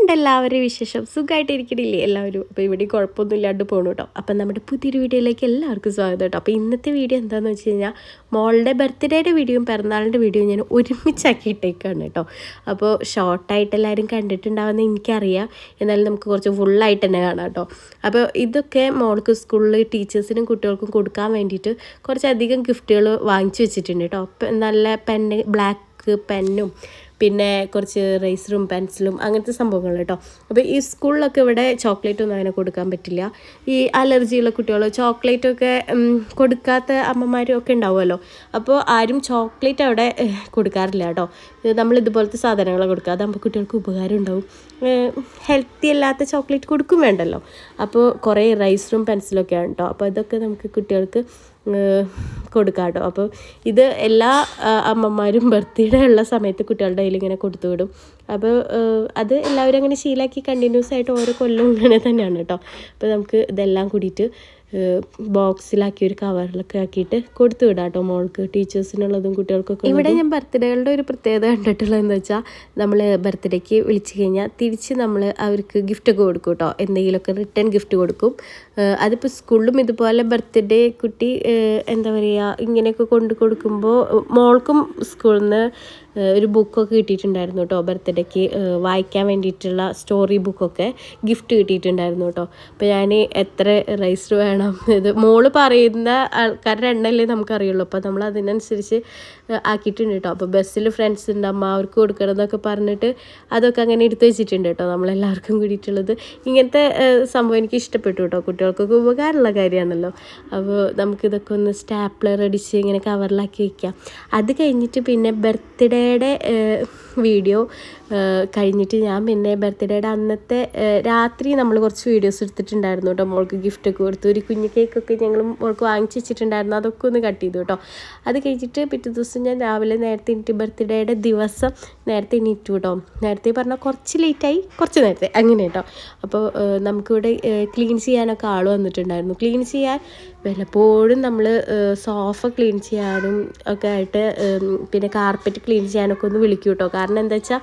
എന്തുകൊണ്ട് എല്ലാവരും വിശേഷം സുഖമായിട്ടിരിക്കണില്ലേ എല്ലാവരും? അപ്പോൾ ഇവിടെ കുഴപ്പമൊന്നും ഇല്ലാണ്ട് പോകണം കേട്ടോ. അപ്പം നമ്മുടെ പുതിയൊരു വീഡിയോയിലേക്ക് എല്ലാവർക്കും സ്വാഗതം കേട്ടോ. അപ്പോൾ ഇന്നത്തെ വീഡിയോ എന്താണെന്ന് വെച്ച് കഴിഞ്ഞാൽ മോളുടെ ബർത്ത്ഡേയുടെ വീഡിയോയും പിറന്നാളിൻ്റെ വീഡിയോയും ഞാൻ ഒരുമിച്ചാക്കി ഇട്ടേക്കാണ് കേട്ടോ. അപ്പോൾ ഷോർട്ടായിട്ട് എല്ലാവരും കണ്ടിട്ടുണ്ടാവുമെന്ന് എനിക്കറിയാം, എന്നാലും നമുക്ക് കുറച്ച് ഫുള്ളായിട്ട് തന്നെ കാണാം കേട്ടോ. അപ്പോൾ ഇതൊക്കെ മോൾക്ക് സ്കൂളിൽ ടീച്ചേഴ്സിനും കുട്ടികൾക്കും കൊടുക്കാൻ വേണ്ടിയിട്ട് കുറച്ചധികം ഗിഫ്റ്റുകൾ വാങ്ങിച്ചു വെച്ചിട്ടുണ്ട് കേട്ടോ. നല്ല പെന്ന്, ബ്ലാക്ക് പെന്നും പിന്നെ കുറച്ച് റൈസറും പെൻസിലും അങ്ങനത്തെ സംഭവങ്ങൾ കേട്ടോ. അപ്പോൾ ഈ സ്കൂളിലൊക്കെ ഇവിടെ ചോക്ലേറ്റ് ഒന്നും അങ്ങനെ കൊടുക്കാൻ പറ്റില്ല. ഈ അലർജിയുള്ള കുട്ടികൾ ചോക്ലേറ്റൊക്കെ കൊടുക്കാത്ത അമ്മമാരും ഒക്കെ ഉണ്ടാവുമല്ലോ. അപ്പോൾ ആരും ചോക്ലേറ്റ് അവിടെ കൊടുക്കാറില്ല കേട്ടോ. നമ്മളിതുപോലത്തെ സാധനങ്ങൾ കൊടുക്കുക, അതാകുമ്പോൾ കുട്ടികൾക്ക് ഉപകാരം ഉണ്ടാവും. ഹെൽത്തി അല്ലാത്ത ചോക്ലേറ്റ് കൊടുക്കും വേണ്ടല്ലോ. അപ്പോൾ കുറേ റൈസറും പെൻസിലൊക്കെയാണ് കേട്ടോ. അപ്പോൾ ഇതൊക്കെ നമുക്ക് കുട്ടികൾക്ക് കൊടുക്കാം കേട്ടോ. അപ്പോൾ ഇത് എല്ലാ അമ്മമാരും ബർത്ത്ഡേ ഉള്ള സമയത്ത് കുട്ടികളുടെ കയ്യിൽ ഇങ്ങനെ കൊടുത്തു വിടും. അപ്പോൾ അത് എല്ലാവരും അങ്ങനെ ശീലമാക്കി കണ്ടിന്യൂസ് ആയിട്ട് ഓരോ കൊല്ലവും ഇങ്ങനെ തന്നെയാണ് കേട്ടോ. അപ്പോൾ നമുക്ക് ഇതെല്ലാം കൂടിയിട്ട് ബോക്സിലാക്കി ഒരു കവറിലൊക്കെ ആക്കിയിട്ട് കൊടുത്തു വിടാം കേട്ടോ മോൾക്ക്, ടീച്ചേഴ്സിനുള്ളതും കുട്ടികൾക്കൊക്കെ. ഇവിടെ ഞാൻ ബർത്ത്ഡേകളുടെ ഒരു പ്രത്യേകത കണ്ടിട്ടുള്ളതെന്ന് വെച്ചാൽ നമ്മൾ ബർത്ത്ഡേക്ക് വിളിച്ചു കഴിഞ്ഞാൽ തിരിച്ച് നമ്മൾ അവർക്ക് ഗിഫ്റ്റൊക്കെ കൊടുക്കും കേട്ടോ. എന്തെങ്കിലുമൊക്കെ റിട്ടേൺ ഗിഫ്റ്റ് കൊടുക്കും. അതിപ്പോൾ സ്കൂളിലും ഇതുപോലെ ബർത്ത്ഡേ കുട്ടി എന്താ പറയുക ഇങ്ങനെയൊക്കെ കൊണ്ട് കൊടുക്കുമ്പോൾ മോൾക്കും സ്കൂളിൽ നിന്ന് ഒരു ബുക്കൊക്കെ കിട്ടിയിട്ടുണ്ടായിരുന്നു കേട്ടോ. ബർത്ത്ഡേക്ക് വായിക്കാൻ വേണ്ടിയിട്ടുള്ള സ്റ്റോറി ബുക്കൊക്കെ ഗിഫ്റ്റ് കിട്ടിയിട്ടുണ്ടായിരുന്നു കേട്ടോ. അപ്പോൾ ഞാൻ എത്ര റൈസർ വേണം, ഇത് മോള് പറയുന്ന ആൾക്കാരുടെ എണ്ണല്ലേ നമുക്കറിയുള്ളൂ. അപ്പോൾ നമ്മൾ അതിനനുസരിച്ച് ആക്കിയിട്ടുണ്ട് കേട്ടോ. അപ്പോൾ ബസ്സിൽ ഫ്രണ്ട്സ് ഉണ്ട്, അമ്മ അവർക്ക് കൊടുക്കണം എന്നൊക്കെ പറഞ്ഞിട്ട് അതൊക്കെ അങ്ങനെ എടുത്ത് വെച്ചിട്ടുണ്ട് കേട്ടോ. നമ്മളെല്ലാവർക്കും കൂടിയിട്ടുള്ളത് ഇങ്ങനത്തെ സംഭവം എനിക്ക് ഇഷ്ടപ്പെട്ടു കേട്ടോ. കുട്ടികൾക്കൊക്കെ ഉപകാരമുള്ള കാര്യമാണല്ലോ. അപ്പോൾ നമുക്കിതൊക്കെ ഒന്ന് സ്റ്റാപ്ലർ അടിച്ച് ഇങ്ങനെ കവറിലാക്കി വയ്ക്കാം. അത് കഴിഞ്ഞിട്ട് പിന്നെ ബർത്ത്ഡേയുടെ വീഡിയോ കഴിഞ്ഞിട്ട് ഞാൻ പിന്നെ ബർത്ത്ഡേയുടെ അന്നത്തെ രാത്രി നമ്മൾ കുറച്ച് വീഡിയോസ് എടുത്തിട്ടുണ്ടായിരുന്നു കേട്ടോ. മോൾക്ക് ഗിഫ്റ്റൊക്കെ കൊടുത്തു, ഒരു കുഞ്ഞു കേക്കൊക്കെ ഞങ്ങൾ മോൾക്ക് വാങ്ങിച്ച് വെച്ചിട്ടുണ്ടായിരുന്നു, അതൊക്കെ ഒന്ന് കട്ട് ചെയ്തു കേട്ടോ. അത് കഴിഞ്ഞിട്ട് പിറ്റേ ദിവസം ഞാൻ രാവിലെ നേരത്തെ എണീറ്റ് ബർത്ത്ഡേയുടെ ദിവസം നേരത്തെ എണീറ്റു കേട്ടോ. നേരത്തെ പറഞ്ഞാൽ കുറച്ച് ലേറ്റായി, കുറച്ച് നേരത്തെ അങ്ങനെ കേട്ടോ. അപ്പോൾ നമുക്കിവിടെ ക്ലീൻ ചെയ്യാനൊക്കെ ആൾ വന്നിട്ടുണ്ടായിരുന്നു. ക്ലീൻ ചെയ്യാൻ വല്ലപ്പോഴും നമ്മൾ സോഫ ക്ലീൻ ചെയ്യാനും ഒക്കെ ആയിട്ട് പിന്നെ കാർപ്പറ്റ് ക്ലീൻ ചെയ്യാനൊക്കെ ഒന്ന് വിളിക്കും കേട്ടോ. കാരണം എന്താ വെച്ചാൽ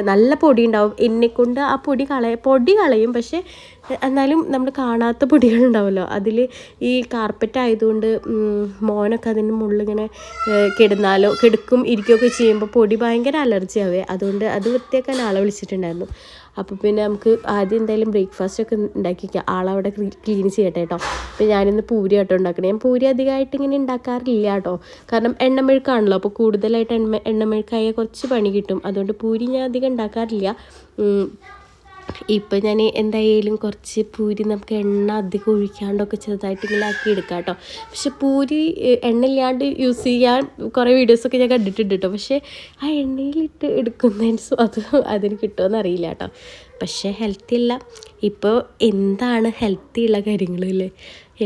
നല്ല പൊടി ഉണ്ടാവും. എന്നെക്കൊണ്ട് ആ പൊടി കളയും, പക്ഷേ എന്നാലും നമ്മൾ കാണാത്ത പൊടികളുണ്ടാവുമല്ലോ. അതിൽ ഈ കാർപ്പറ്റ് ആയതുകൊണ്ട് മോനൊക്കെ അതിൻ്റെ മുകളിലിങ്ങനെ കിടക്കും ഇരിക്കുകയൊക്കെ ചെയ്യുമ്പോൾ പൊടി ഭയങ്കര അലർജി ആവേ. അതുകൊണ്ട് അത് വൃത്തിയാക്കാൻ ആളെ വിളിച്ചിട്ടുണ്ടായിരുന്നു. അപ്പോൾ പിന്നെ നമുക്ക് ആദ്യം എന്തായാലും ബ്രേക്ക്ഫാസ്റ്റൊക്കെ ഉണ്ടാക്കി വയ്ക്കാം, ആളവിടെ ക്ലീൻ ചെയ്യട്ടെ കേട്ടോ. അപ്പോൾ ഞാനിന്ന് പൂരി ആട്ടോ ഉണ്ടാക്കണേ. ഞാൻ പൂരി അധികമായിട്ട് ഇങ്ങനെ ഉണ്ടാക്കാറില്ല കേട്ടോ, കാരണം എണ്ണമെഴുക്കാണല്ലോ. അപ്പോൾ കൂടുതലായിട്ട് എണ്ണമെഴുക്കായ കുറച്ച് പണി കിട്ടും. അതുകൊണ്ട് പൂരി ഞാൻ അധികം ഉണ്ടാക്കാറില്ല. ഇപ്പം ഞാൻ എന്തായാലും കുറച്ച് പൂരി നമുക്ക് എണ്ണ അധികം ഒഴിക്കാണ്ടൊക്കെ ചെറുതായിട്ട് ഇങ്ങനെ ആക്കി എടുക്കാം കേട്ടോ. പക്ഷെ പൂരി എണ്ണ ഇല്ലാണ്ട് യൂസ് ചെയ്യാൻ കുറേ വീഡിയോസൊക്കെ ഞാൻ കണ്ടിട്ടുണ്ട് കേട്ടോ. പക്ഷേ ആ എണ്ണയിലിട്ട് എടുക്കുന്നതിന് അതിന് കിട്ടുമെന്ന് അറിയില്ല കേട്ടോ. പക്ഷേ ഹെൽത്തി അല്ല. ഇപ്പോൾ എന്താണ് ഹെൽത്തി ഉള്ള കാര്യങ്ങളല്ലേ,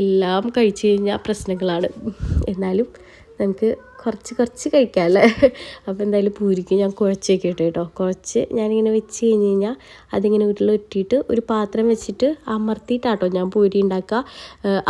എല്ലാം കഴിച്ചു കഴിഞ്ഞാൽ പ്രശ്നങ്ങളാണ്. എന്നാലും നമുക്ക് കുറച്ച് കഴിക്കാമല്ലേ. അപ്പോൾ എന്തായാലും പൂരിക്ക് ഞാൻ കുഴച്ച് വയ്ക്കട്ടെ കേട്ടോ. കുഴച്ച് ഞാനിങ്ങനെ വെച്ച് കഴിഞ്ഞ് കഴിഞ്ഞാൽ അതിങ്ങനെ ഉരുളിട്ടിട്ട് ഒരു പാത്രം വെച്ചിട്ട് അമർത്തിയിട്ടാട്ടോ ഞാൻ പൂരി ഉണ്ടാക്കുക.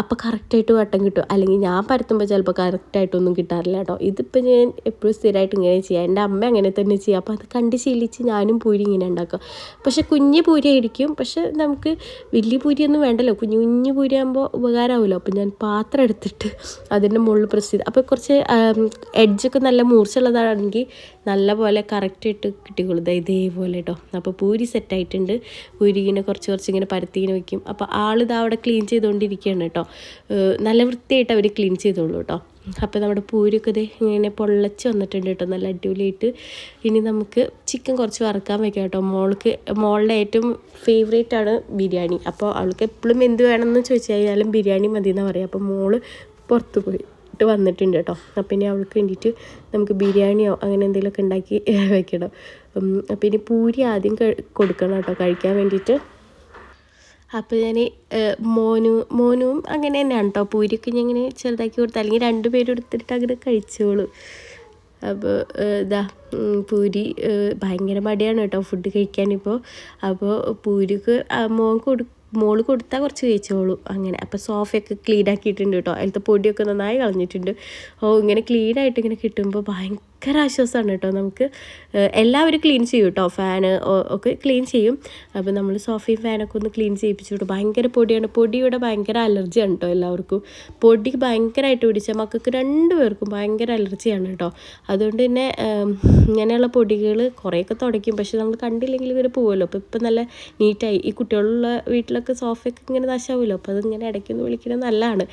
അപ്പോൾ കറക്റ്റായിട്ട് വട്ടം കിട്ടും. അല്ലെങ്കിൽ ഞാൻ പരത്തുമ്പോൾ ചിലപ്പോൾ കറക്റ്റായിട്ടൊന്നും കിട്ടാറില്ല കേട്ടോ. ഇതിപ്പോൾ ഞാൻ എപ്പോഴും സ്ഥിരമായിട്ട് ഇങ്ങനെ ചെയ്യാം. എൻ്റെ അമ്മ അങ്ങനെ തന്നെ ചെയ്യുക. അപ്പോൾ അത് കണ്ട് ശീലിച്ച് ഞാനും പൂരി ഇങ്ങനെ ഉണ്ടാക്കുക. പക്ഷേ കുഞ്ഞ് പൂരി ആയിരിക്കും. പക്ഷേ നമുക്ക് വലിയ പൂരിയൊന്നും വേണ്ടല്ലോ, കുഞ്ഞു പൂരി ആകുമ്പോൾ ഉപകാരമാവുമല്ലോ. അപ്പോൾ ഞാൻ പാത്രം എടുത്തിട്ട് അതിൻ്റെ മുകളിൽ പ്രസ് ചെയ്ത്, അപ്പോൾ കുറച്ച് എഡ്ജൊക്കെ നല്ല മൂർച്ചയുള്ളതാണെങ്കിൽ നല്ല പോലെ കറക്റ്റായിട്ട് കിട്ടിക്കൊള്ളും. ഇതേപോലെ കേട്ടോ. അപ്പോൾ പൂരി സെറ്റായിട്ടുണ്ട്. പൂരി ഇങ്ങനെ കുറച്ച് ഇങ്ങനെ പരത്തി ഇങ്ങനെ വയ്ക്കും. അപ്പോൾ ആളിത് അവിടെ ക്ലീൻ ചെയ്തുകൊണ്ടിരിക്കുകയാണ് കേട്ടോ. നല്ല വൃത്തിയായിട്ട് അവർ ക്ലീൻ ചെയ്തോളൂ കേട്ടോ. അപ്പോൾ നമ്മുടെ പൂരിയൊക്കെ ഇത് ഇങ്ങനെ പൊള്ളച്ച് വന്നിട്ടുണ്ട് കേട്ടോ, നല്ല അടിപൊളിയായിട്ട്. ഇനി നമുക്ക് ചിക്കൻ കുറച്ച് വറുക്കാൻ വയ്ക്കാം കേട്ടോ. മോളുടെ ഏറ്റവും ഫേവറേറ്റ് ആണ് ബിരിയാണി. അപ്പോൾ അവൾക്ക് എപ്പോഴും എന്ത് വേണമെന്ന് ചോദിച്ചു കഴിഞ്ഞാലും ബിരിയാണി മതി എന്നാണ് പറയുക. അപ്പോൾ മോള് പുറത്ത് പോയിട്ട് വന്നിട്ടുണ്ട് കേട്ടോ. അപ്പം ഇനി അവൾക്ക് വേണ്ടിയിട്ട് നമുക്ക് ബിരിയാണിയോ അങ്ങനെ എന്തെങ്കിലുമൊക്കെ ഉണ്ടാക്കി വെക്കണം. അപ്പം ഇനി പൂരി ആദ്യം കൊടുക്കണം കേട്ടോ കഴിക്കാൻ വേണ്ടിയിട്ട്. അപ്പോൾ ഞാൻ മോനും അങ്ങനെ തന്നെയാണ് കേട്ടോ. പൂരിയൊക്കെ ഞാൻ ഇങ്ങനെ ചെറുതാക്കി കൊടുത്താൽ അല്ലെങ്കിൽ 2 പേരും എടുത്തിട്ട് അങ്ങനെ കഴിച്ചോളൂ. അപ്പോൾ പൂരി ഭയങ്കര മടിയാണ് കേട്ടോ ഫുഡ് കഴിക്കാനിപ്പോൾ. അപ്പോൾ പൂരിക്ക് മോള് കൊടുത്താൽ കുറച്ച് കഴിച്ചോളൂ അങ്ങനെ. അപ്പോൾ സോഫയൊക്കെ ക്ലീൻ ആക്കിയിട്ടുണ്ട് കേട്ടോ. അതിലത്തെ പൊടിയൊക്കെ നന്നായി കളഞ്ഞിട്ടുണ്ട്. ഇങ്ങനെ ക്ലീനായിട്ട് ഇങ്ങനെ കിട്ടുമ്പോൾ ഭയങ്കര ആശ്വാസമാണ് കേട്ടോ. നമുക്ക് എല്ലാവരും ക്ലീൻ ചെയ്യും കേട്ടോ, ഫാന് ഒക്കെ ക്ലീൻ ചെയ്യും. അപ്പോൾ നമ്മൾ സോഫയും ഫാനൊക്കെ ഒന്ന് ക്ലീൻ ചെയ്യിപ്പിച്ചു കേട്ടോ. ഭയങ്കര പൊടിയാണ്, പൊടിയുടെ ഭയങ്കര അലർജിയാണ് കേട്ടോ എല്ലാവർക്കും. പൊടി ഭയങ്കരമായിട്ട് പിടിച്ച മക്കൾക്ക് 2 പേർക്കും ഭയങ്കര അലർജിയാണ് കേട്ടോ. അതുകൊണ്ട് തന്നെ ഇങ്ങനെയുള്ള പൊടികൾ കുറേയൊക്കെ തുടയ്ക്കും, പക്ഷെ നമ്മൾ കണ്ടില്ലെങ്കിൽ ഇവർ പോകുമല്ലോ. അപ്പോൾ ഇപ്പം നല്ല നീറ്റായി. ഈ കുട്ടികളുള്ള വീട്ടിലൊക്കെ സോഫയൊക്കെ ഇങ്ങനെ നാശാവുമല്ലോ, അപ്പോൾ അതിങ്ങനെ ഇടയ്ക്കൊന്ന് വിളിക്കുന്നത് നല്ലതാണ്.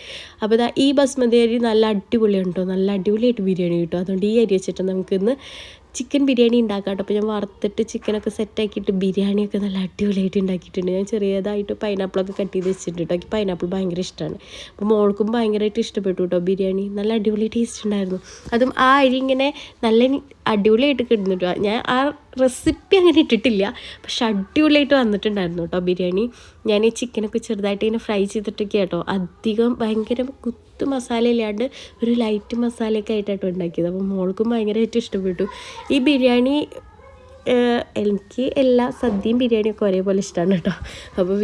അപ്പോൾ ഈ ബസ്മതി അരി നല്ല അടിപൊളിയാണ് കേട്ടോ, നല്ല അടിപൊളിയായിട്ട് ബിരിയാണി കിട്ടും. അതുകൊണ്ട് ഈ അരി വെച്ചിട്ട് നമുക്കിന്ന് ചിക്കൻ ബിരിയാണി ഉണ്ടാക്കാം കേട്ടോ. അപ്പോൾ ഞാൻ വറുത്തിട്ട് ചിക്കനൊക്കെ സെറ്റാക്കിയിട്ട് ബിരിയാണിയൊക്കെ നല്ല അടിപൊളിയായിട്ട് ഉണ്ടാക്കിയിട്ടുണ്ട്. ഞാൻ ചെറിയതായിട്ട് പൈനാപ്പിളൊക്കെ കട്ട് ചെയ്ത് വെച്ചിട്ടുണ്ട് കേട്ടോ. എനിക്ക് പൈനാപ്പിൾ ഭയങ്കര ഇഷ്ടമാണ്. അപ്പോൾ മോൾക്കും ഭയങ്കരമായിട്ട് ഇഷ്ടപ്പെട്ടു കേട്ടോ ബിരിയാണി. നല്ല അടിപൊളി ടേസ്റ്റ് ഉണ്ടായിരുന്നു. അതും ആ അരി ഇങ്ങനെ നല്ല അടിപൊളിയായിട്ട് കിട്ടുന്നുട്ടോ. ഞാൻ ആ റെസിപ്പി അങ്ങനെ ഇട്ടിട്ടില്ല, പക്ഷെ അടിപൊളിയായിട്ട് വന്നിട്ടുണ്ടായിരുന്നു കേട്ടോ ബിരിയാണി. ഞാൻ ഈ ചിക്കനൊക്കെ ചെറുതായിട്ട് ഇങ്ങനെ ഫ്രൈ ചെയ്തിട്ടൊക്കെ കേട്ടോ, അധികം ഭയങ്കര മസാല ഇല്ലാണ്ട് ഒരു ലൈറ്റ് മസാലയൊക്കെ ആയിട്ടാട്ടോ ഉണ്ടാക്കിയത്. അപ്പോൾ മോൾക്കും ഭയങ്കരമായിട്ട് ഇഷ്ടപ്പെട്ടു ഈ ബിരിയാണി. എനിക്ക് എല്ലാ സദ്യയും ബിരിയാണിയൊക്കെ ഒരേപോലെ ഇഷ്ടമാണ് കേട്ടോ. അപ്പോൾ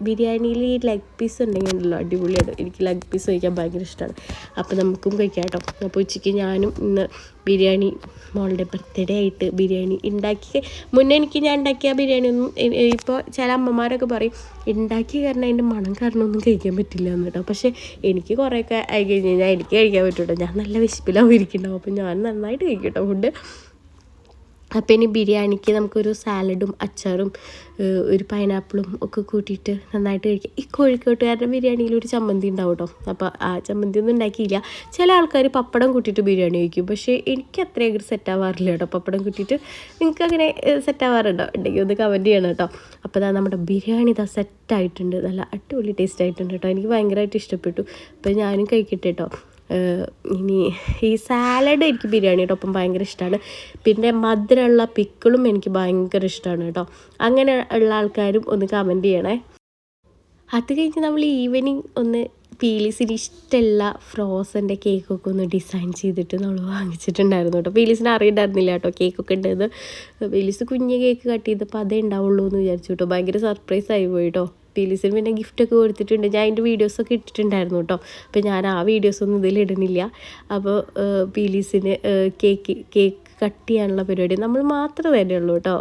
ബിരിയാണിയിൽ ഈ ലെഗ് പീസ് ഉണ്ടെങ്കിൽ ഉണ്ടല്ലോ അടിപൊളിയാണ്. എനിക്ക് ലെഗ് പീസ് കഴിക്കാൻ ഭയങ്കര ഇഷ്ടമാണ്. അപ്പോൾ നമുക്കും കഴിക്കാം കേട്ടോ. അപ്പോൾ ഉച്ചയ്ക്ക് ഞാനും ഇന്ന് ബിരിയാണി, മോളുടെ ബർത്ത്ഡേ ആയിട്ട് ബിരിയാണി ഉണ്ടാക്കി. മുന്നേ ഞാൻ ഉണ്ടാക്കിയ ബിരിയാണി ഒന്നും ഇപ്പോൾ ചില അമ്മമാരൊക്കെ പറയും ഉണ്ടാക്കി കാരണം അതിൻ്റെ മണം കാരണം ഒന്നും കഴിക്കാൻ പറ്റില്ല എന്ന് കേട്ടോ. പക്ഷേ എനിക്ക് കുറേയൊക്കെ ആയി കഴിഞ്ഞ് കഴിഞ്ഞാൽ എനിക്ക് കഴിക്കാൻ പറ്റും കേട്ടോ. ഞാൻ നല്ല വിശപ്പിലാവും ഇരിക്കുന്നുണ്ടാവും. അപ്പോൾ ഞാൻ നന്നായിട്ട് കഴിക്കും കേട്ടോ ഫുഡ്. അപ്പോൾ ഇനി ബിരിയാണിക്ക് നമുക്കൊരു സാലഡും അച്ചാറും ഒരു പൈനാപ്പിളും ഒക്കെ കൂട്ടിയിട്ട് നന്നായിട്ട് കഴിക്കാം. ഈ കോഴിക്കോട്ടുകാരുടെ ബിരിയാണിയിൽ ഒരു ചമ്മന്തി ഉണ്ടാവും കേട്ടോ. അപ്പോൾ ആ ചമ്മന്തി ഒന്നും ഉണ്ടാക്കിയില്ല. ചില ആൾക്കാർ പപ്പടം കൂട്ടിയിട്ട് ബിരിയാണി കഴിക്കും, പക്ഷേ എനിക്ക് അത്രയും സെറ്റ് ആവാറില്ല കേട്ടോ പപ്പടം കൂട്ടിയിട്ട്. നിങ്ങൾക്ക് അങ്ങനെ സെറ്റ് ആവാറുണ്ടോ? ഉണ്ടെങ്കിൽ ഒന്ന് കമൻറ്റ് ചെയ്യണം കേട്ടോ. അപ്പോൾ നമ്മുടെ ബിരിയാണി സെറ്റായിട്ടുണ്ട്. നല്ല അടിപൊളി ടേസ്റ്റ് ആയിട്ടുണ്ട് കേട്ടോ. എനിക്ക് ഭയങ്കരമായിട്ട് ഇഷ്ടപ്പെട്ടു. അപ്പോൾ ഞാനും കഴിക്കട്ടെ കേട്ടോ. ഇനി ഈ സാലഡ് എനിക്ക് ബിരിയാണിയുടെ ഒപ്പം ഭയങ്കര ഇഷ്ടമാണ്. പിന്നെ മധുരമുള്ള പിക്കിളും എനിക്ക് ഭയങ്കര ഇഷ്ടമാണ് കേട്ടോ. അങ്ങനെ ഉള്ള ആൾക്കാരും ഒന്ന് കമൻറ്റ് ചെയ്യണേ. അത് കഴിഞ്ഞ് നമ്മൾ ഈവനിങ് ഒന്ന് പീലീസിന് ഇഷ്ടമുള്ള ഫ്രോസൻ്റെ കേക്കൊക്കെ ഒന്ന് ഡിസൈൻ ചെയ്തിട്ട് നമ്മൾ വാങ്ങിച്ചിട്ടുണ്ടായിരുന്നു കേട്ടോ. പീലീസിന് അറിയണ്ടായിരുന്നില്ല കേട്ടോ കേക്കൊക്കെ ഉണ്ടെന്ന്. പീലീസ് കുഞ്ഞ് കേക്ക് കട്ട് ചെയ്തപ്പോൾ അതേ ഉണ്ടാവുള്ളൂ എന്ന് വിചാരിച്ചു കേട്ടോ. ഭയങ്കര സർപ്രൈസ് ആയി പോയി കേട്ടോ. പീലീസിന് പിന്നെ ഗിഫ്റ്റൊക്കെ കൊടുത്തിട്ടുണ്ട്. ഞാൻ അതിൻ്റെ വീഡിയോസൊക്കെ ഇട്ടിട്ടുണ്ടായിരുന്നു കേട്ടോ. അപ്പോൾ ഞാൻ ആ വീഡിയോസൊന്നും ഇതിലിടുന്നില്ല. അപ്പോൾ പീലീസിന് കേക്ക് കട്ട് ചെയ്യാനുള്ള പരിപാടി നമ്മൾ മാത്രമേ തന്നെയുള്ളൂ കേട്ടോ.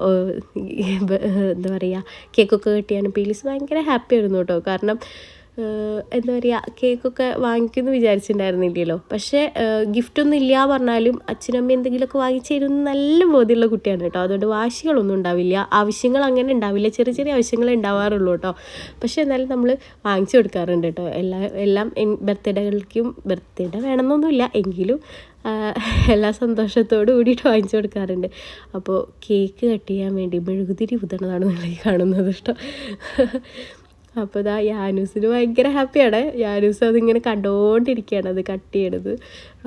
എന്താ പറയുക, കേക്കൊക്കെ കട്ട് ചെയ്യാനും പീലീസ് ഭയങ്കര ഹാപ്പി ആയിരുന്നു കേട്ടോ. കാരണം എന്താ പറയുക, കേക്കൊക്കെ വാങ്ങിക്കുമെന്ന് വിചാരിച്ചിട്ടുണ്ടായിരുന്നില്ലല്ലോ. പക്ഷേ ഗിഫ്റ്റൊന്നും ഇല്ല പറഞ്ഞാലും അച്ഛനമ്മ എന്തെങ്കിലുമൊക്കെ വാങ്ങിച്ചു തരുന്ന നല്ല ബോധ്യമുള്ള കുട്ടിയാണ് കേട്ടോ. അതുകൊണ്ട് വാശികളൊന്നും ഉണ്ടാവില്ല, ആവശ്യങ്ങൾ അങ്ങനെ ഉണ്ടാവില്ല, ചെറിയ ചെറിയ ആവശ്യങ്ങൾ ഉണ്ടാവാറുള്ളൂ കേട്ടോ. പക്ഷേ എന്നാലും നമ്മൾ വാങ്ങിച്ചു കൊടുക്കാറുണ്ട് കേട്ടോ. എല്ലാം ബർത്ത്ഡേകൾക്കും ബർത്ത്ഡേ വേണമെന്നൊന്നുമില്ല, എങ്കിലും എല്ലാ സന്തോഷത്തോടു കൂടിയിട്ട് വാങ്ങിച്ചു കൊടുക്കാറുണ്ട്. അപ്പോൾ കേക്ക് കട്ട് ചെയ്യാൻ വേണ്ടി മെഴുകുതിരി ഊതണതാണ് നിങ്ങൾ കാണുന്നത് കേട്ടോ. അപ്പോൾ യാനൂസിന് ഭയങ്കര ഹാപ്പിയാണ്. യാനൂസ് അതിങ്ങനെ കണ്ടുകൊണ്ടിരിക്കുകയാണ് അത് കട്ട് ചെയ്യണത്.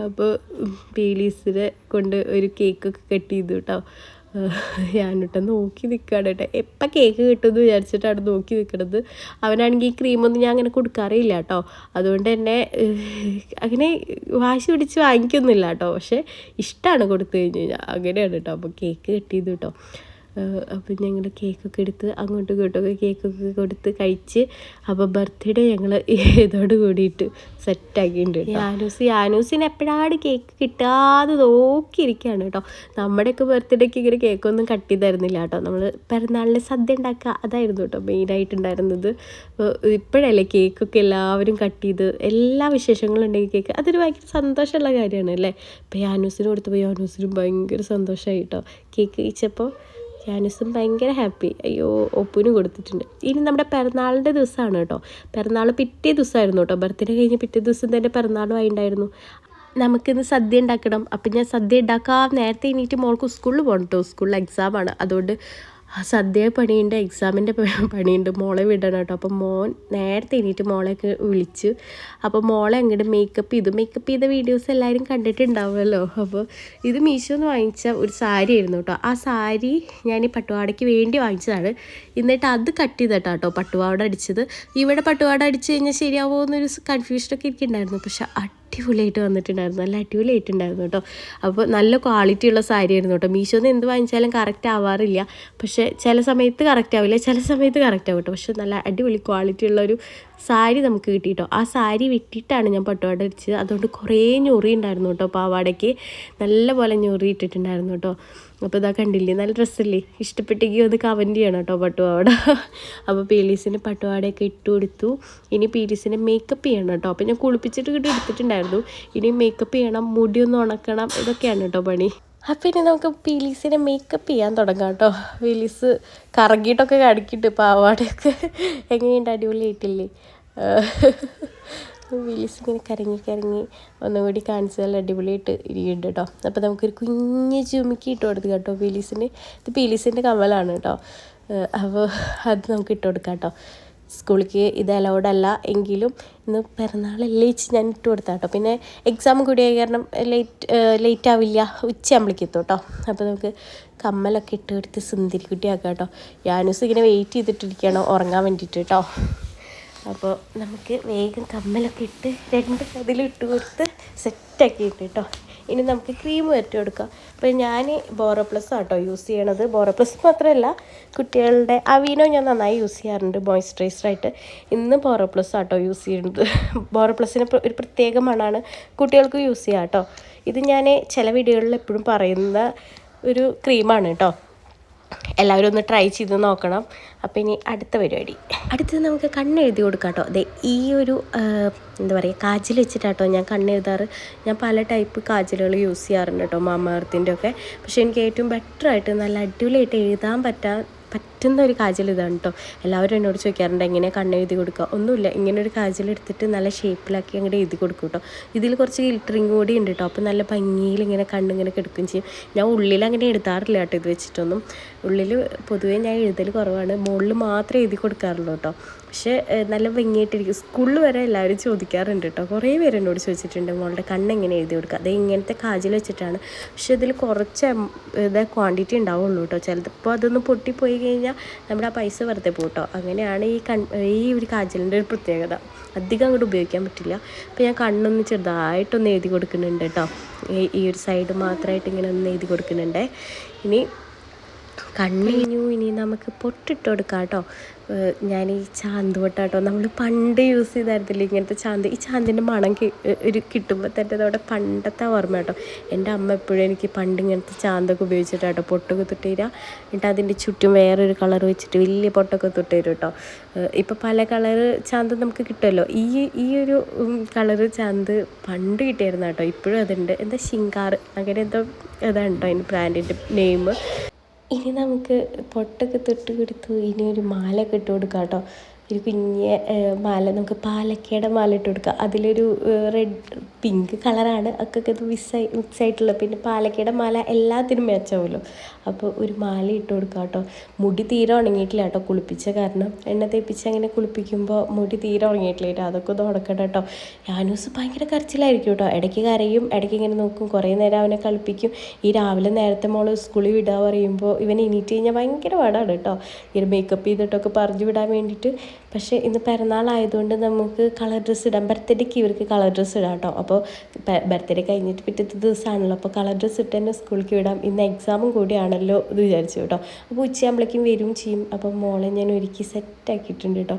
അപ്പോൾ പീലീസിനെ കൊണ്ട് ഒരു കേക്കൊക്കെ കട്ട് ചെയ്തു കേട്ടോ. യാനൂട്ടൻ നോക്കി നിൽക്കുകയാണ് കേട്ടോ. എപ്പോൾ കേക്ക് കിട്ടുമെന്ന് വിചാരിച്ചിട്ടാണ് നോക്കി നിൽക്കണത്. അവനാണെങ്കിൽ ഈ ക്രീമൊന്നും ഞാൻ അങ്ങനെ കൊടുക്കാറില്ല കേട്ടോ. അതുകൊണ്ട് തന്നെ അങ്ങനെ വാശി പിടിച്ച് വാങ്ങിക്കൊന്നുമില്ല കേട്ടോ. പക്ഷേ ഇഷ്ടമാണ് കൊടുത്തു കഴിഞ്ഞ് കഴിഞ്ഞാൽ, അങ്ങനെയാണ് കേട്ടോ. അപ്പോൾ കേക്ക് കട്ട് ചെയ്തു കേട്ടോ. അപ്പം ഞങ്ങൾ കേക്കൊക്കെ എടുത്ത് അങ്ങോട്ടും ഇങ്ങോട്ടൊക്കെ കേക്കൊക്കെ കൊടുത്ത് കഴിച്ച്. അപ്പോൾ ബർത്ത്ഡേ ഞങ്ങൾ ഇതോട് കൂടിയിട്ട് സെറ്റാക്കിയിട്ടുണ്ട്. യാനൂസിന് എപ്പോഴാണ് കേക്ക് കിട്ടാതെ നോക്കിയിരിക്കുകയാണ് കേട്ടോ. നമ്മുടെയൊക്കെ ബർത്ത്ഡേക്ക് ഇങ്ങനെ കേക്കൊന്നും കട്ട് ചെയ്ത് തരുന്നില്ല കേട്ടോ. നമ്മൾ പിറന്നാളിന് സദ്യ ഉണ്ടാക്കുക അതായിരുന്നു കേട്ടോ മെയിനായിട്ടുണ്ടായിരുന്നത്. ഇപ്പോഴല്ലേ കേക്കൊക്കെ എല്ലാവരും കട്ട് ചെയ്ത് എല്ലാ വിശേഷങ്ങളും ഉണ്ടെങ്കിൽ കേക്ക് അതൊരു ഭയങ്കര സന്തോഷമുള്ള കാര്യമാണ് അല്ലേ. ഇപ്പോൾ യാനൂസിന് കൊടുത്തപ്പോൾ യാനൂസിനും ഭയങ്കര സന്തോഷമായി കേട്ടോ. കേക്ക് കഴിച്ചപ്പോൾ യാനൂസും ഭയങ്കര ഹാപ്പി. അയ്യോ, ഒപ്പിനും കൊടുത്തിട്ടുണ്ട്. ഇനി നമ്മുടെ പിറന്നാളിൻ്റെ ദിവസമാണ് കേട്ടോ. പിറന്നാൾ പിറ്റേ ദിവസമായിരുന്നു കേട്ടോ. ബർത്ത്ഡേ കഴിഞ്ഞ് പിറ്റേ ദിവസം തന്നെ പിറന്നാളും ആയിട്ടുണ്ടായിരുന്നു. നമുക്കിന്ന് സദ്യ ഉണ്ടാക്കണം. അപ്പം ഞാൻ സദ്യ ഉണ്ടാക്കാൻ നേരത്തെ എണീറ്റ് മോൾക്ക് സ്കൂളിൽ പോകണം കേട്ടോ. സ്കൂളിൽ എക്സാമാണ്. അതുകൊണ്ട് സദ്യ പണിയുണ്ട്, എക്സാമിൻ്റെ പണിയുണ്ട്, മോളെ വിടണം കേട്ടോ. അപ്പോൾ മോൻ നേരത്തെ എണീറ്റ് മോളെയൊക്കെ വിളിച്ചു. അപ്പോൾ മോളെ അങ്ങോട്ട് മേക്കപ്പ് ചെയ്ത വീഡിയോസ് എല്ലാവരും കണ്ടിട്ടുണ്ടാവുമല്ലോ. അപ്പോൾ ഇത് മീഷോന്ന് വാങ്ങിച്ച ഒരു സാരി ആയിരുന്നു കേട്ടോ. ആ സാരി ഞാൻ ഈ പട്ടുപാവാടയ്ക്ക് വേണ്ടി വാങ്ങിച്ചതാണ്. എന്നിട്ട് അത് കട്ട് ചെയ്തിട്ടാണ് കേട്ടോ പട്ടുപാവാട അടിച്ചത്. ഇവിടെ പട്ടുപാവാട അടിച്ച് കഴിഞ്ഞാൽ ശരിയാവുമോ എന്നൊരു കൺഫ്യൂഷനൊക്കെ എനിക്കുണ്ടായിരുന്നു. പക്ഷെ അടിപൊളിയായിട്ട് വന്നിട്ടുണ്ടായിരുന്നു, നല്ല അടിപൊളിയായിട്ടുണ്ടായിരുന്നു കേട്ടോ. അപ്പോൾ നല്ല ക്വാളിറ്റി ഉള്ള സാരി ആയിരുന്നു കേട്ടോ. മീഷോന്ന് എന്ത് വാങ്ങിച്ചാലും കറക്റ്റ് ആവാറില്ല. പക്ഷേ ചില സമയത്ത് കറക്റ്റ് ആവില്ല, ചില സമയത്ത് കറക്റ്റ് ആവും കേട്ടോ. പക്ഷെ നല്ല അടിപൊളി ക്വാളിറ്റി ഉള്ളൊരു സാരി നമുക്ക് കിട്ടി കേട്ടോ. ആ സാരി വെട്ടിയിട്ടാണ് ഞാൻ പട്ടുപാവാട അടിച്ചത്. അതുകൊണ്ട് കുറേ ഞൊറി ഉണ്ടായിരുന്നു കേട്ടോ പാവാടയ്ക്ക്. നല്ല പോലെ ഞൊറി ഇട്ടിട്ടുണ്ടായിരുന്നു കേട്ടോ. അപ്പോൾ ഇതാ കണ്ടില്ലേ, നല്ല ഡ്രസ്സല്ലേ? ഇഷ്ടപ്പെട്ടെങ്കിൽ ഒന്ന് കമൻറ്റ് ചെയ്യണം കേട്ടോ പട്ടുപാവാട. അപ്പോൾ പീലീസിന് പട്ടുപാവാടയൊക്കെ ഇട്ട് കൊടുത്തു. ഇനി പീലീസിനെ മേക്കപ്പ് ചെയ്യണം കേട്ടോ. അപ്പോൾ ഞാൻ കുളിപ്പിച്ചിട്ട് എടുത്തിട്ടുണ്ടായിരുന്നു. ഇനി മേക്കപ്പ് ചെയ്യണം, മുടി ഒന്ന് ഉണക്കണം, ഇതൊക്കെയാണ് കേട്ടോ പണി. അപ്പം ഇനി നമുക്ക് പീലീസിനെ മേക്കപ്പ് ചെയ്യാൻ തുടങ്ങാം കേട്ടോ. പീലീസ് കറങ്ങിയിട്ടൊക്കെ കടിക്കിട്ട് പാവാടയൊക്കെ എങ്ങനെയുണ്ട്, അടിപൊളിയായിട്ടില്ലേ? പീലീസ് ഇങ്ങനെ കറങ്ങി ഒന്നും കൂടി കാണിച്ചാൽ നല്ല അടിപൊളിയായിട്ട് ഇരിക്കുന്നുണ്ട് കേട്ടോ. അപ്പോൾ നമുക്കൊരു കുഞ്ഞ് ചുമിക്കി ഇട്ട് കൊടുത്ത് കേട്ടോ പീലീസിന്. ഇത് പീലീസിൻ്റെ കമ്മലാണ് കേട്ടോ. അപ്പോൾ അത് നമുക്ക് ഇട്ട് കൊടുക്കാം കേട്ടോ. സ്കൂളിലേക്ക് ഇത് അലൗഡല്ല എങ്കിലും ഇന്ന് പിറന്നാളല്ലേ ഞാൻ ഇട്ട് കൊടുത്താൽ കേട്ടോ. പിന്നെ എക്സാം കൂടിയായ കാരണം ലേറ്റ് ആവില്ല, ഉച്ചയാകുമ്പോഴേക്ക് എത്തും കേട്ടോ. അപ്പോൾ നമുക്ക് കമ്മലൊക്കെ ഇട്ട് കൊടുത്ത് സുന്ദരി കുട്ടിയാക്കാം കേട്ടോ. യാനൂസ് ഇങ്ങനെ വെയിറ്റ് ചെയ്തിട്ടിരിക്കുകയാണ് ഉറങ്ങാൻ വേണ്ടിയിട്ട് കേട്ടോ. അപ്പോൾ നമുക്ക് വേഗം കമ്മലൊക്കെ ഇട്ട് 2 കതിലിട്ട് കൊടുത്ത് സെറ്റാക്കിയിട്ട് കേട്ടോ. ഇനി നമുക്ക് ക്രീം വരട്ടി കൊടുക്കാം. അപ്പോൾ ഞാൻ ബോറോപ്ലസ് ആട്ടോ യൂസ് ചെയ്യണത്. ബോറോപ്ലസ് മാത്രമല്ല, കുട്ടികളുടെ അവീനോ ഞാൻ നന്നായി യൂസ് ചെയ്യാറുണ്ട് മോയ്സ്ചറൈസറായിട്ട്. ഇന്ന് ബോറോപ്ലസ് ആട്ടോ യൂസ് ചെയ്യുന്നത്. ബോറോപ്ലസിന് ഒരു പ്രത്യേക മണമാണ്, കുട്ടികൾക്ക് യൂസ് ചെയ്യാം കേട്ടോ. ഇത് ഞാൻ ചില വീഡിയോകളിൽ എപ്പോഴും പറയുന്ന ഒരു ക്രീമാണ് കേട്ടോ. എല്ലാവരും ഒന്ന് ട്രൈ ചെയ്ത് നോക്കണം. അപ്പോൾ ഇനി അടുത്ത പരിപാടി, അടുത്തത് നമുക്ക് കണ്ണെഴുതി കൊടുക്കാം കേട്ടോ. അതെ, ഈ ഒരു എന്താ പറയുക, കാജൽ വെച്ചിട്ടാട്ടോ ഞാൻ കണ്ണെഴുതാറ്. ഞാൻ പല ടൈപ്പ് കാജലുകൾ യൂസ് ചെയ്യാറുണ്ട് കേട്ടോ, മാമ എർത്തിൻ്റെ ഒക്കെ. പക്ഷേ എനിക്ക് ഏറ്റവും ബെറ്ററായിട്ട് നല്ല അടിപൊളിയായിട്ട് എഴുതാൻ പറ്റുന്ന ഒരു കാജൽ ഇതാണ് കേട്ടോ. എല്ലാവരും എന്നോട് ചോദിക്കാറുണ്ട് എങ്ങനെ കണ്ണെഴുതി കൊടുക്കുക. ഒന്നുമില്ല, ഇങ്ങനെ ഒരു കാജൽ എടുത്തിട്ട് നല്ല ഷേപ്പിലാക്കി അങ്ങോട്ട് എഴുതി കൊടുക്കും കേട്ടോ. ഇതിൽ കുറച്ച് ഗിൽറ്ററിങ് കൂടി ഉണ്ട് കേട്ടോ. അപ്പോൾ നല്ല ഭംഗിയിൽ ഇങ്ങനെ കണ്ണിങ്ങനെ കിടക്കുകയും ചെയ്യും. ഞാൻ ഉള്ളിൽ അങ്ങനെ എഴുതാറില്ല കേട്ടോ ഇത് വെച്ചിട്ടൊന്നും. ഉള്ളിൽ പൊതുവേ ഞാൻ എഴുതൽ കുറവാണ്, മുകളിൽ മാത്രമേ എഴുതി കൊടുക്കാറുള്ളൂ കേട്ടോ. പക്ഷേ നല്ല ഭംഗിയായിട്ടിരിക്കും. സ്കൂളിൽ വരെ എല്ലാവരും ചോദിക്കാറുണ്ട് കേട്ടോ. കുറേ പേര് എന്നോട് ചോദിച്ചിട്ടുണ്ട് മോളുടെ കണ്ണെങ്ങനെ എഴുതി കൊടുക്കുക. അത് ഇങ്ങനത്തെ കാജൽ വെച്ചിട്ടാണ്. പക്ഷേ ഇതിൽ കുറച്ച് ക്വാണ്ടിറ്റി ഉണ്ടാവുള്ളൂ കേട്ടോ. ചിലപ്പോൾ അതൊന്ന് പൊട്ടിപ്പോയി കഴിഞ്ഞാൽ നമ്മുടെ ആ പൈസ വെറുതെ പോകും കേട്ടോ. അങ്ങനെയാണ് ഈ ഒരു കാജലിൻ്റെ ഒരു പ്രത്യേകത. അധികം അങ്ങോട്ട് ഉപയോഗിക്കാൻ പറ്റില്ല. അപ്പോൾ ഞാൻ കണ്ണൊന്ന് ചെറുതായിട്ടൊന്ന് എഴുതി കൊടുക്കുന്നുണ്ട് കേട്ടോ. ഈ ഒരു സൈഡ് മാത്രമായിട്ട് ഇങ്ങനെ ഒന്ന് എഴുതി കൊടുക്കുന്നുണ്ട്. ഇനി കണ്ണിഞ്ഞു. ഇനി നമുക്ക് പൊട്ടിട്ട് കൊടുക്കാം കേട്ടോ. ഞാൻ ഈ ചാന്ത് പൊട്ടാട്ടോ നമ്മൾ പണ്ട് യൂസ് ചെയ്തായിരുന്നില്ല ഇങ്ങനത്തെ ചാന്ത്. ഈ ചാന്തിൻ്റെ മണം കിട്ടുമ്പോൾ തന്നെ അതവിടെ പണ്ടത്തെ ഓർമ്മ കേട്ടോ. എൻ്റെ അമ്മ എപ്പോഴും എനിക്ക് പണ്ട് ഇങ്ങനത്തെ ചാന്തൊക്കെ ഉപയോഗിച്ചിട്ടാട്ടോ പൊട്ടൊക്കെ തൊട്ടുതരിക. എന്നിട്ട് അതിൻ്റെ ചുറ്റും വേറൊരു കളർ വെച്ചിട്ട് വലിയ പൊട്ടൊക്കെ തൊട്ടുതരും കേട്ടോ. ഇപ്പോൾ പല കളറ് ചാന്ത് നമുക്ക് കിട്ടുമല്ലോ. ഈ ഒരു കളറ് ചാന്ത് പണ്ട് കിട്ടിയായിരുന്നു കേട്ടോ. ഇപ്പോഴും അതുണ്ട്. എന്താ ശിങ്കാർ അങ്ങനെ എന്തോ അതാണ് കേട്ടോ അതിൻ്റെ ബ്രാൻഡിൻ്റെ നെയിം. ഇനി നമുക്ക് പൊട്ടൊക്കെ തൊട്ട് കൊടുത്തു. ഇനി ഒരു മാലയൊക്കെ ഇട്ട് കൊടുക്കാം കേട്ടോ. ഒരു കുഞ്ഞ് മാല, നമുക്ക് പാലക്കയുടെ മാല ഇട്ട് കൊടുക്കാം. അതിലൊരു പിങ്ക് കളറാണ് ഒക്കെ ഇത് മിക്സ് ആയിട്ടുള്ളത്. പിന്നെ പാലക്കയുടെ മാല എല്ലാത്തിനും മാച്ചാവുമല്ലോ. അപ്പോൾ ഒരു മാല ഇട്ട് കൊടുക്കാം കേട്ടോ. മുടി തീരെ ഉണങ്ങിയിട്ടില്ല കേട്ടോ, കുളിപ്പിച്ച കാരണം. എണ്ണ തേപ്പിച്ച് അങ്ങനെ കുളിപ്പിക്കുമ്പോൾ മുടി തീരെ ഉണങ്ങിയിട്ടില്ല കേട്ടോ. അതൊക്കെ ഒന്ന് ഉണക്കട്ടെ കേട്ടോ. യാനൂസ് ഭയങ്കര കരച്ചിലായിരിക്കും കേട്ടോ. ഇടയ്ക്ക് കരയും, ഇടയ്ക്ക് ഇങ്ങനെ നോക്കും. കുറേ നേരം അവനെ കളിപ്പിക്കും. ഈ രാവിലെ നേരത്തെ മോള് സ്കൂളിൽ വിടാൻ പറയുമ്പോൾ ഇവൻ എണീറ്റ് കഴിഞ്ഞാൽ ഭയങ്കര പാടാണ് കേട്ടോ, ഇങ്ങനെ മേക്കപ്പ് ചെയ്തിട്ടൊക്കെ പറഞ്ഞു വിടാൻ വേണ്ടിയിട്ട്. പക്ഷേ ഇന്ന് പിറന്നാളായതുകൊണ്ട് നമുക്ക് കളർ ഡ്രസ്സ് ഇടാം. ബർത്ത്ഡേക്ക് ഇവർക്ക് കളർ ഡ്രസ്സ് ഇടാം കേട്ടോ. അപ്പോൾ ബർത്ത്ഡേ കഴിഞ്ഞിട്ട് പിറ്റത്തെ ദിവസമാണല്ലോ, അപ്പോൾ കളർ ഡ്രസ്സ് ഇട്ട് തന്നെ സ്കൂളിലേക്ക് വിടാം. ഇന്ന് എക്സാമും കൂടിയാണല്ലോ എന്ന് വിചാരിച്ചു കേട്ടോ. അപ്പോൾ ഉച്ചയാകുമ്പോഴേക്കും വരും ചെയ്യും. അപ്പോൾ മോളെ ഞാൻ ഒരുക്കി സെറ്റാക്കിയിട്ടുണ്ട് കേട്ടോ.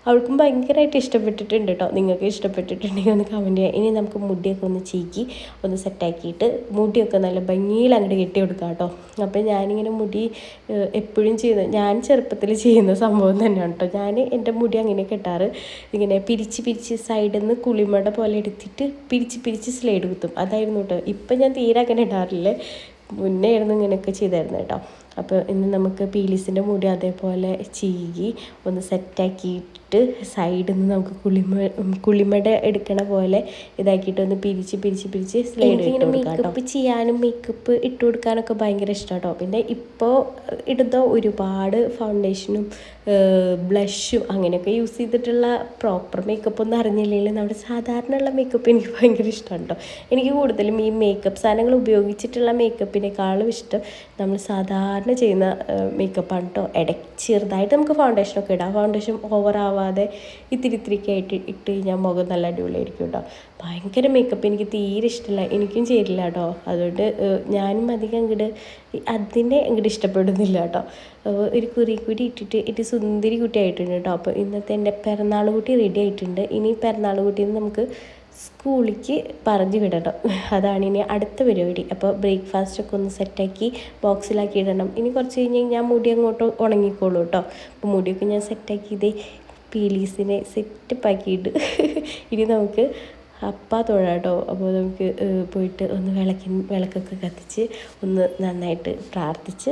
അവൾക്കും ഭയങ്കരമായിട്ട് ഇഷ്ടപ്പെട്ടിട്ടുണ്ട് കേട്ടോ. നിങ്ങൾക്ക് ഇഷ്ടപ്പെട്ടിട്ടുണ്ടെങ്കിൽ ഒന്ന് കമൻറ്റ് ചെയ്യാം. ഇനി നമുക്ക് മുടിയൊക്കെ ഒന്ന് ചീക്കി ഒന്ന് സെറ്റാക്കിയിട്ട് മുടിയൊക്കെ നല്ല ഭംഗിയിൽ അങ്ങോട്ട് കെട്ടി കൊടുക്കാം കേട്ടോ. അപ്പോൾ ഞാനിങ്ങനെ മുടി എപ്പോഴും ഞാൻ ചെറുപ്പത്തിൽ ചെയ്യുന്ന സംഭവം തന്നെയാണ് കേട്ടോ. ഞാൻ എൻ്റെ മുടി അങ്ങനെ കെട്ടാറ്. ഇങ്ങനെ പിരിച്ച് സൈഡിൽ നിന്ന് കുളിമട പോലെ എടുത്തിട്ട് പിരിച്ച് സ്ലൈഡ് കുത്തും. അതായിരുന്നു കേട്ടോ. ഇപ്പം ഞാൻ തീരെ അങ്ങനെ ഇടാറില്ലേ, മുന്നേ ആയിരുന്നു ഇങ്ങനെയൊക്കെ ചെയ്തായിരുന്നു കേട്ടോ. അപ്പോൾ ഇന്ന് നമുക്ക് പീലീസിൻ്റെ മുടി അതേപോലെ ചീകി ഒന്ന് സെറ്റാക്കിയിട്ട് സൈഡിൽ നിന്ന് നമുക്ക് കുളിമട എടുക്കണ പോലെ ഇതാക്കിയിട്ട് ഒന്ന് പിരിച്ച് സ്ലൈഡ് ഇട്ട് കൊടുക്കാം. മേക്കപ്പ് ചെയ്യാനും മേക്കപ്പ് ഇട്ട് കൊടുക്കാനൊക്കെ ഭയങ്കര ഇഷ്ടം കേട്ടോ. പിന്നെ ഇപ്പോൾ ഇടുന്ന ഒരുപാട് ഫൗണ്ടേഷനും ബ്ലഷും അങ്ങനെയൊക്കെ യൂസ് ചെയ്തിട്ടുള്ള പ്രോപ്പർ മേക്കപ്പ് ഒന്നും അറിഞ്ഞില്ലെങ്കിൽ നമ്മുടെ സാധാരണയുള്ള മേക്കപ്പ് എനിക്ക് ഭയങ്കര ഇഷ്ടമാണ് കേട്ടോ. എനിക്ക് കൂടുതലും ഈ മേക്കപ്പ് സാധനങ്ങൾ ഉപയോഗിച്ചിട്ടുള്ള മേക്കപ്പിനേക്കാളും ഇഷ്ടം നമ്മൾ സാധാരണ ചെയ്യുന്ന മേക്കപ്പാണ് കേട്ടോ. ഇടയ്ക്ക് ചെറുതായിട്ട് നമുക്ക് ഫൗണ്ടേഷനൊക്കെ ഇടാം. ഫൗണ്ടേഷൻ ഓവർ ആവാതെ ആവാതെ ഇത്തിരിക്കെ ആയിട്ട് ഇട്ട് കഴിഞ്ഞാൽ മുഖം നല്ല അടിപൊളിയായിരിക്കും കേട്ടോ. ഭയങ്കര മേക്കപ്പ് എനിക്ക് തീരെ ഇഷ്ടമില്ല, എനിക്കും ചേരില്ല കേട്ടോ. അതുകൊണ്ട് ഞാനും അധികം അങ്ങോട്ട് ഇഷ്ടപ്പെടുന്നില്ല കേട്ടോ. ഒരു കുറി ഇട്ടിട്ട് ഇട്ട് സുന്ദരി കുട്ടിയായിട്ടുണ്ട് കേട്ടോ. അപ്പോൾ ഇന്നത്തെ എൻ്റെ പിറന്നാൾ കുട്ടി റെഡി ആയിട്ടുണ്ട്. ഇനി പിറന്നാൾ കുട്ടീനെ നമുക്ക് സ്കൂളിലേക്ക് പറഞ്ഞു വിടണം, അതാണ് ഇനി അടുത്ത പരിപാടി. അപ്പോൾ ബ്രേക്ക്ഫാസ്റ്റൊക്കെ ഒന്ന് സെറ്റാക്കി ബോക്സിലാക്കി ഇടണം. ഇനി കുറച്ച് കഴിഞ്ഞ് ഞാൻ മുടി അങ്ങോട്ട് ഉണങ്ങിക്കോളൂ കേട്ടോ. അപ്പോൾ മുടിയൊക്കെ ഞാൻ സെറ്റാക്കി ഇതേ പീലീസിനെ സെറ്റപ്പാക്കിയിട്ട് ഇനി നമുക്ക് തൊഴാട്ടോ. അപ്പോൾ നമുക്ക് പോയിട്ട് ഒന്ന് വിളക്കൊക്കെ കത്തിച്ച് ഒന്ന് നന്നായിട്ട് പ്രാർത്ഥിച്ച്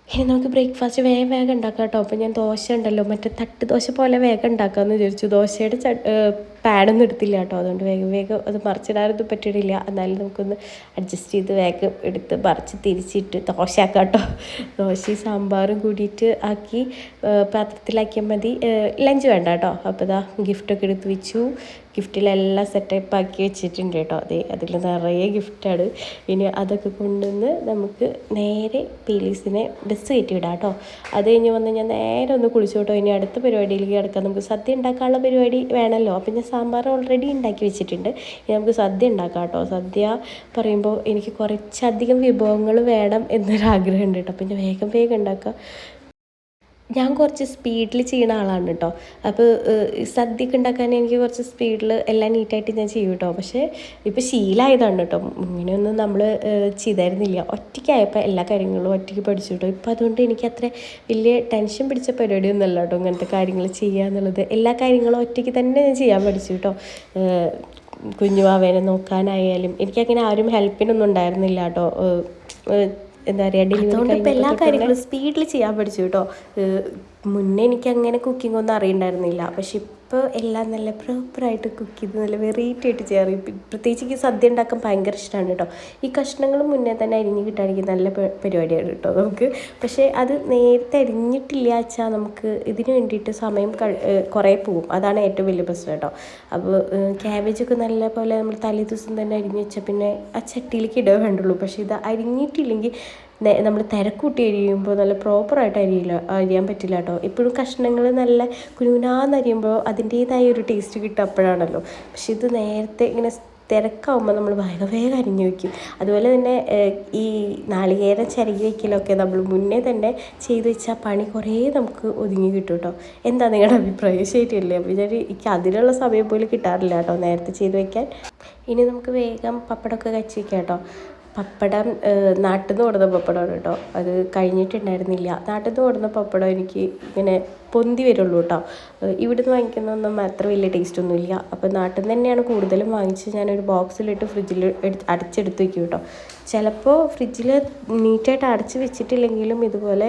ഇനി നമുക്ക് ബ്രേക്ക്ഫാസ്റ്റ് വേഗം ഉണ്ടാക്കാം കേട്ടോ. അപ്പോൾ ഞാൻ ദോശ ഉണ്ടല്ലോ, മറ്റേ തട്ട് ദോശ പോലെ വേഗം ഉണ്ടാക്കാമെന്ന് വിചാരിച്ചു. ദോശയുടെ പാനൊന്നും എടുത്തില്ല കേട്ടോ. അതുകൊണ്ട് വേഗം അത് മറിച്ചിടാനൊന്നും പറ്റിയിട്ടില്ല. എന്നാലും നമുക്കൊന്ന് അഡ്ജസ്റ്റ് ചെയ്ത് വേഗം എടുത്ത് മറിച്ച് തിരിച്ചിട്ട് ദോശ ആക്കാം കേട്ടോ. ദോശയും സാമ്പാറും കൂടിയിട്ട് ആക്കി പാത്രത്തിലാക്കിയാൽ മതി. ലഞ്ച് വേണ്ട കേട്ടോ. അപ്പോൾ ഇതാ ഗിഫ്റ്റൊക്കെ എടുത്ത് വെച്ചു. ഗിഫ്റ്റിലെല്ലാം സെറ്റപ്പ് ആക്കി വെച്ചിട്ടുണ്ട് കേട്ടോ. അതിൽ നിറയെ ഗിഫ്റ്റാണ്. ഇനി അതൊക്കെ കൊണ്ടുവന്ന് നമുക്ക് നേരെ പീലീസിനെ ബസ് കയറ്റി വിടാം കേട്ടോ. അത് കഴിഞ്ഞ് വന്ന് ഞാൻ നേരെ ഒന്ന് കുളിച്ചു കേട്ടോ. ഇനി അടുത്ത പരിപാടിയിലേക്ക് കിടക്കാം. നമുക്ക് സദ്യ ഉണ്ടാക്കാനുള്ള പരിപാടി വേണമല്ലോ. അപ്പം ഞാൻ സാമ്പാർ ഓൾറെഡി ഉണ്ടാക്കി വെച്ചിട്ടുണ്ട്. ഇനി നമുക്ക് സദ്യ ഉണ്ടാക്കാം കേട്ടോ. സദ്യ പറയുമ്പോൾ എനിക്ക് കുറച്ചധികം വിഭവങ്ങൾ വേണം എന്നൊരാഗ്രഹമുണ്ട് കേട്ടോ. അപ്പം ഞാൻ വേഗം ഉണ്ടാക്കാം. ഞാൻ കുറച്ച് സ്പീഡിൽ ചെയ്യുന്ന ആളാണ് കേട്ടോ. അപ്പോൾ സദ്യയൊക്കെ ഉണ്ടാക്കാൻ എനിക്ക് കുറച്ച് സ്പീഡിൽ എല്ലാം നീറ്റായിട്ട് ഞാൻ ചെയ്യും കേട്ടോ. പക്ഷേ ഇപ്പോൾ ശീലമായതാണ് കേട്ടോ. ഇങ്ങനെയൊന്നും നമ്മൾ ചെയ്തായിരുന്നില്ല. ഒറ്റയ്ക്കായപ്പോൾ എല്ലാ കാര്യങ്ങളും ഒറ്റയ്ക്ക് പഠിച്ചു കേട്ടോ. ഇപ്പോൾ അതുകൊണ്ട് എനിക്ക് അത്ര വലിയ ടെൻഷൻ പിടിച്ച പരിപാടിയൊന്നും അല്ല കേട്ടോ ഇങ്ങനത്തെ കാര്യങ്ങൾ ചെയ്യുക എന്നുള്ളത്. എല്ലാ കാര്യങ്ങളും ഒറ്റയ്ക്ക് തന്നെ ഞാൻ ചെയ്യാൻ പഠിച്ചു കേട്ടോ. കുഞ്ഞുവാവേനെ നോക്കാനായാലും എനിക്കങ്ങനെ ആരും ഹെൽപ്പിനൊന്നും ഉണ്ടായിരുന്നില്ല കേട്ടോ. എന്താ പറയുക, ഡെലിവറി ഇപ്പോൾ എല്ലാ കാര്യങ്ങളും സ്പീഡിൽ ചെയ്യാൻ പഠിച്ചു കേട്ടോ. മുന്നേ എനിക്ക് അങ്ങനെ കുക്കിംഗ് ഒന്നും അറിയണ്ടായിരുന്നില്ല. പക്ഷെ ഇപ്പോൾ എല്ലാം നല്ല പ്രോപ്പറായിട്ട് കുക്ക് ചെയ്ത് നല്ല വെറൈറ്റി ആയിട്ട് ചെയ്യാറ്. പ്രത്യേകിച്ച് എനിക്ക് സദ്യ ഉണ്ടാക്കാൻ ഭയങ്കര ഇഷ്ടമാണ് കേട്ടോ. ഈ കഷ്ണങ്ങൾ മുന്നേ തന്നെ അരിഞ്ഞ് കിട്ടുകയാണെങ്കിൽ നല്ല പരിപാടിയാണ് കേട്ടോ നമുക്ക്. പക്ഷേ അത് നേരത്തെ അരിഞ്ഞിട്ടില്ല വെച്ചാൽ നമുക്ക് ഇതിന് വേണ്ടിയിട്ട് സമയം കുറേ പോകും. അതാണ് ഏറ്റവും വലിയ പ്രശ്നം കേട്ടോ. അപ്പോൾ ക്യാബേജൊക്കെ നല്ല പോലെ നമ്മൾ തലേ ദിവസം തന്നെ അരിഞ്ഞ് വെച്ചാൽ പിന്നെ ആ ചട്ടിയിലേക്ക് ഇടുക വേണ്ടുള്ളൂ. പക്ഷേ ഇത് അരിഞ്ഞിട്ടില്ലെങ്കിൽ നമ്മൾ തിരക്കൂട്ടി അരിയുമ്പോൾ നല്ല പ്രോപ്പറായിട്ട് അരിയാൻ പറ്റില്ല കേട്ടോ. എപ്പോഴും കഷ്ണങ്ങൾ നല്ല കുനുകുനാന്ന് അരിയുമ്പോൾ അതിൻ്റേതായ ഒരു ടേസ്റ്റ് കിട്ടുക അപ്പോഴാണല്ലോ. പക്ഷെ ഇത് നേരത്തെ ഇങ്ങനെ തിരക്കാവുമ്പോൾ നമ്മൾ വേഗം അരിഞ്ഞു വയ്ക്കും. അതുപോലെ തന്നെ ഈ നാളികേരം ചിരകി വയ്ക്കലൊക്കെ നമ്മൾ മുന്നേ തന്നെ ചെയ്ത് വെച്ചാൽ പണി കുറേ നമുക്ക് ഒതുങ്ങി കിട്ടും കേട്ടോ. എന്താ നിങ്ങളുടെ അഭിപ്രായം? ശരിയല്ലേ? അപ്പോൾ എനിക്ക് അതിനുള്ള സമയം പോലും കിട്ടാറില്ല കേട്ടോ നേരത്തെ ചെയ്ത് വയ്ക്കാൻ. ഇനി നമുക്ക് വേഗം പപ്പടമൊക്കെ കച്ചി വയ്ക്കാം കേട്ടോ. പപ്പടം നാട്ടിൽ നിന്ന് കൊടുന്ന പപ്പടമാണ് കേട്ടോ. അത് കഴിഞ്ഞിട്ടുണ്ടായിരുന്നില്ല. നാട്ടിൽ നിന്ന് കൊടുന്ന പപ്പടം എനിക്ക് ഇങ്ങനെ പൊന്തി വരുള്ളൂ കേട്ടോ. ഇവിടുന്ന് വാങ്ങിക്കുന്നതൊന്നും അത്ര വലിയ ടേസ്റ്റൊന്നുമില്ല. അപ്പോൾ നാട്ടിൽ നിന്ന് തന്നെയാണ് കൂടുതലും വാങ്ങിച്ച് ഞാനൊരു ബോക്സിലിട്ട് ഫ്രിഡ്ജിൽ അടച്ചെടുത്ത് വയ്ക്കും കേട്ടോ. ചിലപ്പോൾ ഫ്രിഡ്ജിൽ നീറ്റായിട്ട് അടച്ച് വെച്ചിട്ടില്ലെങ്കിലും ഇതുപോലെ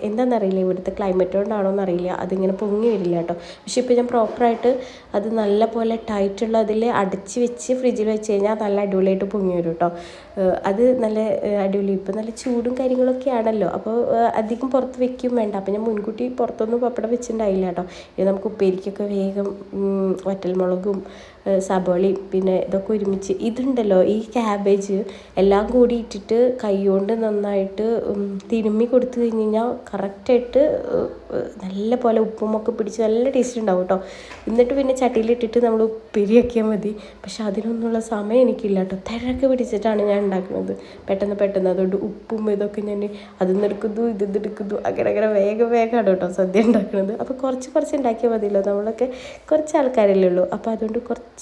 എന്താണെന്നറിയില്ല, ഇവിടുത്തെ ക്ലൈമറ്റ് കൊണ്ടാണോ എന്നറിയില്ല, അതിങ്ങനെ പൊങ്ങി വരില്ല കേട്ടോ. പക്ഷേ ഇപ്പോൾ ഞാൻ പ്രോപ്പറായിട്ട് അത് നല്ല പോലെ ടൈറ്റുള്ള അതിൽ അടച്ച് വെച്ച് ഫ്രിഡ്ജിൽ വെച്ച് കഴിഞ്ഞാൽ നല്ല അടിപൊളിയായിട്ട് പൊങ്ങി വരും കേട്ടോ. അത് നല്ല അടിപൊളി. ഇപ്പോൾ നല്ല ചൂടും കാര്യങ്ങളൊക്കെ ആണല്ലോ. അപ്പോൾ അധികം പുറത്ത് വെക്കും വേണ്ട. അപ്പോൾ ഞാൻ മുൻകൂട്ടി പുറത്തൊന്നും പപ്പടം വെച്ചിട്ടുണ്ടായില്ല കേട്ടോ. ഇത് നമുക്ക് ഉപ്പേരിക്കൊക്കെ വേഗം വറ്റൽമുളകും സബോളയും പിന്നെ ഇതൊക്കെ ഒരുമിച്ച് ഇതുണ്ടല്ലോ, ഈ ക്യാബേജ് എല്ലാം കൂടി ഇട്ടിട്ട് കൈ കൊണ്ട് നന്നായിട്ട് തിരുമ്മി കൊടുത്തു കഴിഞ്ഞ് കഴിഞ്ഞാൽ കറക്റ്റായിട്ട് നല്ല പോലെ ഉപ്പുമൊക്കെ പിടിച്ച് നല്ല ടേസ്റ്റ് ഉണ്ടാവും കേട്ടോ. എന്നിട്ട് പിന്നെ ചട്ടിയിലിട്ടിട്ട് നമ്മൾ ഉപ്പേരിയാക്കിയാൽ മതി. പക്ഷെ അതിനൊന്നുള്ള സമയം എനിക്കില്ല കേട്ടോ. തിരക്ക് പിടിച്ചിട്ടാണ് ഞാൻ ഉണ്ടാക്കുന്നത് പെട്ടെന്ന്. അതുകൊണ്ട് ഉപ്പും ഇതൊക്കെ ഞാൻ അതെടുക്കുന്നു ഇതെടുക്കുന്നു അങ്ങനെ വേഗമാണ് കേട്ടോ സദ്യ ഉണ്ടാക്കുന്നത്. അപ്പോൾ കുറച്ച് ഉണ്ടാക്കിയാൽ മതിയല്ലോ. നമ്മളൊക്കെ കുറച്ച് ആൾക്കാരല്ലേ ഉള്ളൂ. അപ്പോൾ അതുകൊണ്ട് കുറച്ച്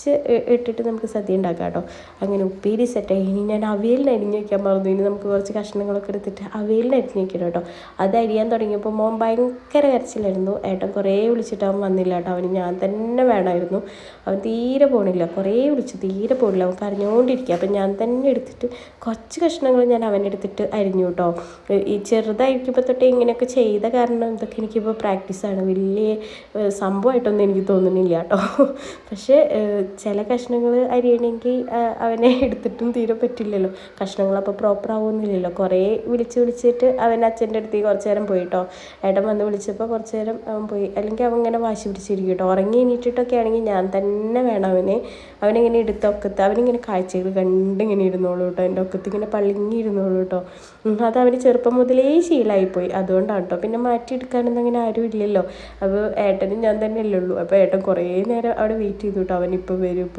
ഇട്ടിട്ട് നമുക്ക് സദ്യ ഉണ്ടാക്കാം കേട്ടോ. അങ്ങനെ ഉപ്പേരി സെറ്റായി. ഇനി ഞാൻ അവിയലിന് അരിഞ്ഞ് വയ്ക്കാൻ മറന്നു. ഇനി നമുക്ക് കുറച്ച് കഷ്ണങ്ങളൊക്കെ എടുത്തിട്ട് അവിയലിന് അരിഞ്ഞ് വയ്ക്കണം കേട്ടോ. അത് അരിയാൻ തുടങ്ങിയപ്പോൾ മോൻ ഭയങ്കര കരച്ചിലായിരുന്നു. ഏട്ടൻ കുറേ വിളിച്ചിട്ട് അവൻ വന്നില്ല കേട്ടോ. അവന് ഞാൻ തന്നെ വേണമായിരുന്നു. അവൻ തീരെ പോണില്ല. കുറേ വിളിച്ചു തീരെ പോണില്ല. അവൻ കരഞ്ഞുകൊണ്ടിരിക്കുക. അപ്പം ഞാൻ തന്നെ എടുത്തിട്ട് കുറച്ച് കഷ്ണങ്ങൾ ഞാൻ അവനെടുത്തിട്ട് അരിഞ്ഞു കേട്ടോ. ഈ ചെറുതായിരിക്കുമ്പോൾ തൊട്ടേ ഇങ്ങനെയൊക്കെ ചെയ്ത കാരണം ഇതൊക്കെ എനിക്കിപ്പോൾ പ്രാക്ടീസാണ്. വലിയ സംഭവമായിട്ടൊന്നും എനിക്ക് തോന്നുന്നില്ല കേട്ടോ. പക്ഷേ ചില കഷ്ണങ്ങൾ അരിയണമെങ്കിൽ അവനെ എടുത്തിട്ടും തീരെ പറ്റില്ലല്ലോ, കഷ്ണങ്ങളപ്പോൾ പ്രോപ്പർ ആവുന്നില്ലല്ലോ. കുറേ വിളിച്ചിട്ട് അവൻ അച്ഛൻ്റെ അടുത്തേക്ക് കുറച്ച് നേരം പോയി കേട്ടോ. ഏട്ടൻ വന്ന് വിളിച്ചപ്പോൾ കുറച്ച് നേരം അവൻ പോയി. അല്ലെങ്കിൽ അവൻ ഇങ്ങനെ വാശി പിടിച്ചിരിക്കും കേട്ടോ. ഉറങ്ങി എണീറ്റിട്ടൊക്കെ ആണെങ്കിൽ ഞാൻ തന്നെ വേണം അവനിങ്ങനെ എടുത്തൊക്കത്ത് അവനിങ്ങനെ കാഴ്ചകൾ കണ്ടിങ്ങനെ ഇരുന്നോളൂ കേട്ടോ. എൻ്റെ ഒക്കത്ത് ഇങ്ങനെ പള്ളിങ്ങി ഇരുന്നോളൂ കേട്ടോ. അത് അവന് ചെറുപ്പം മുതലേ ശീലമായിപ്പോയി. അതുകൊണ്ടാണ് കേട്ടോ. പിന്നെ മാറ്റിയെടുക്കാനൊന്നും അങ്ങനെ ആരും ഇല്ലല്ലോ. അപ്പോൾ ഏട്ടനും ഞാൻ തന്നെ അല്ലേ ഉള്ളൂ. അപ്പോൾ ഏട്ടൻ കുറേ നേരം അവിടെ വെയിറ്റ് ചെയ്തു കേട്ടോ. അവൻ ഇപ്പോൾ വരും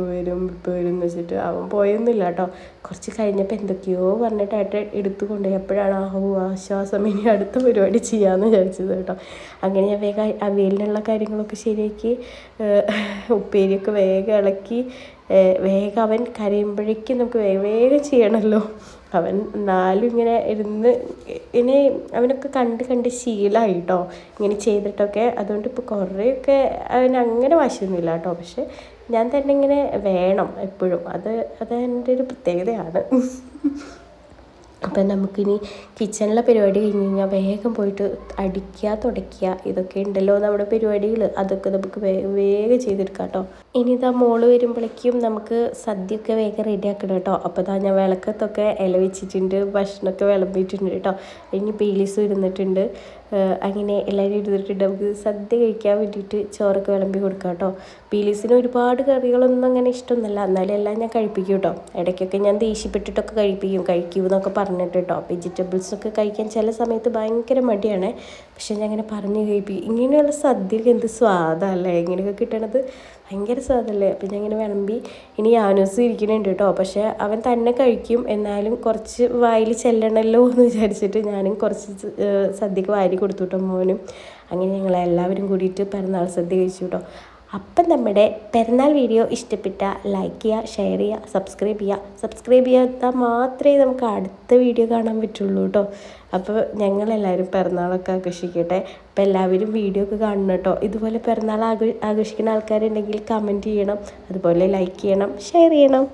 എന്ന് വെച്ചിട്ട് അവൻ പോയൊന്നുമില്ല കേട്ടോ. കുറച്ച് കഴിഞ്ഞപ്പോൾ എന്തൊക്കെയോ പറഞ്ഞിട്ട് ഏട്ടൻ എടുത്തു കൊണ്ടുപോയി. എപ്പോഴാണ് ആശ്വാസം, ഇനി അടുത്ത പരിപാടി ചെയ്യാമെന്ന് വിചാരിച്ചത് കേട്ടോ. അങ്ങനെ ഞാൻ വേഗം അവിയലിനുള്ള കാര്യങ്ങളൊക്കെ ശരിയാക്കി, ഉപ്പേരിയൊക്കെ വേഗം ഇളക്കി, വേഗം അവൻ കരയുമ്പോഴേക്കും നമുക്ക് വേഗം ചെയ്യണമല്ലോ. അവൻ നാലും ഇങ്ങനെ ഇരുന്ന് ഇനി അവനൊക്കെ കണ്ട് ശീലമായി കേട്ടോ, ഇങ്ങനെ ചെയ്തിട്ടൊക്കെ. അതുകൊണ്ട് ഇപ്പോൾ കുറേയൊക്കെ അവന് അങ്ങനെ വാശിയൊന്നുമില്ല കേട്ടോ. പക്ഷെ ഞാൻ തന്നെ ഇങ്ങനെ വേണം എപ്പോഴും, അത് എൻ്റെ ഒരു പ്രത്യേകതയാണ്. അപ്പം നമുക്കിനി കിച്ചണിലെ പരിപാടി കഴിഞ്ഞ് കഴിഞ്ഞാൽ വേഗം പോയിട്ട് അടിക്കുക, തുടയ്ക്കുക, ഇതൊക്കെ ഉണ്ടല്ലോ നമ്മുടെ പരിപാടികൾ. അതൊക്കെ നമുക്ക് വേഗം ചെയ്തെടുക്കാം കേട്ടോ. ഇനി ഇതാ മോള് വരുമ്പോഴേക്കും നമുക്ക് സദ്യയൊക്കെ വേഗം റെഡി ആക്കണം കേട്ടോ. അപ്പോൾ ഇതാ ഞാൻ വിളക്കത്തൊക്കെ ഇല വെച്ചിട്ടുണ്ട്, ഭക്ഷണമൊക്കെ വിളമ്പിയിട്ടുണ്ട് കേട്ടോ. ഇനി പീലീസും ഇരുന്നിട്ടുണ്ട്. അങ്ങനെ എല്ലാവരും ഇരുന്നിട്ടുണ്ട്. നമുക്ക് സദ്യ കഴിക്കാൻ വേണ്ടിയിട്ട് ചോറൊക്കെ വിളമ്പി കൊടുക്കാം കേട്ടോ. പീലീസിന് ഒരുപാട് കറികളൊന്നും അങ്ങനെ ഇഷ്ടമൊന്നുമല്ല, എന്നാലും എല്ലാം ഞാൻ കഴിപ്പിക്കും കേട്ടോ. ഇടയ്ക്കൊക്കെ ഞാൻ ദേഷ്യപ്പെട്ടിട്ടൊക്കെ കഴിക്കുമെന്നൊക്കെ പറഞ്ഞിട്ട് കേട്ടോ. വെജിറ്റബിൾസൊക്കെ കഴിക്കാൻ ചില സമയത്ത് ഭയങ്കര മടിയാണ്. പക്ഷെ ഞാൻ അങ്ങനെ പറഞ്ഞ് കഴിപ്പിക്കും. ഇങ്ങനെയുള്ള സദ്യക്ക് എന്ത് സ്വാദല്ലേ, ഇങ്ങനെയൊക്കെ കിട്ടണത് ഭയങ്കര സ്വാദല്ലേ. അപ്പം ഞാൻ ഇങ്ങനെ വിളമ്പി. ഇനി യാനൂസ് ഇരിക്കുന്നുണ്ട് കേട്ടോ. പക്ഷെ അവൻ തന്നെ കഴിക്കും, എന്നാലും കുറച്ച് വായിൽ ചെല്ലണമല്ലോ എന്ന് വിചാരിച്ചിട്ട് ഞാനും കുറച്ച് സദ്യക്ക് വാരി കൊടുത്തു കേട്ടോ മോനും. അങ്ങനെ ഞങ്ങളെല്ലാവരും കൂടിയിട്ട് പിറന്നാൾ സദ്യ കഴിച്ചു കേട്ടോ. അപ്പം നമ്മുടെ പിറന്നാൾ വീഡിയോ ഇഷ്ടപ്പെട്ട ലൈക്ക് ചെയ്യുക, ഷെയർ ചെയ്യുക, സബ്സ്ക്രൈബ് ചെയ്യാത്താൽ മാത്രമേ നമുക്ക് അടുത്ത വീഡിയോ കാണാൻ പറ്റുള്ളൂ കേട്ടോ. അപ്പോൾ ഞങ്ങളെല്ലാവരും പിറന്നാളൊക്കെ ആഘോഷിക്കട്ടെ. അപ്പോൾ എല്ലാവരും വീഡിയോ ഒക്കെ കാണണം കേട്ടോ. ഇതുപോലെ പിറന്നാൾ ആഘോഷിക്കുന്ന ആൾക്കാരുണ്ടെങ്കിൽ കമൻറ്റ് ചെയ്യണം, അതുപോലെ ലൈക്ക് ചെയ്യണം, ഷെയർ ചെയ്യണം.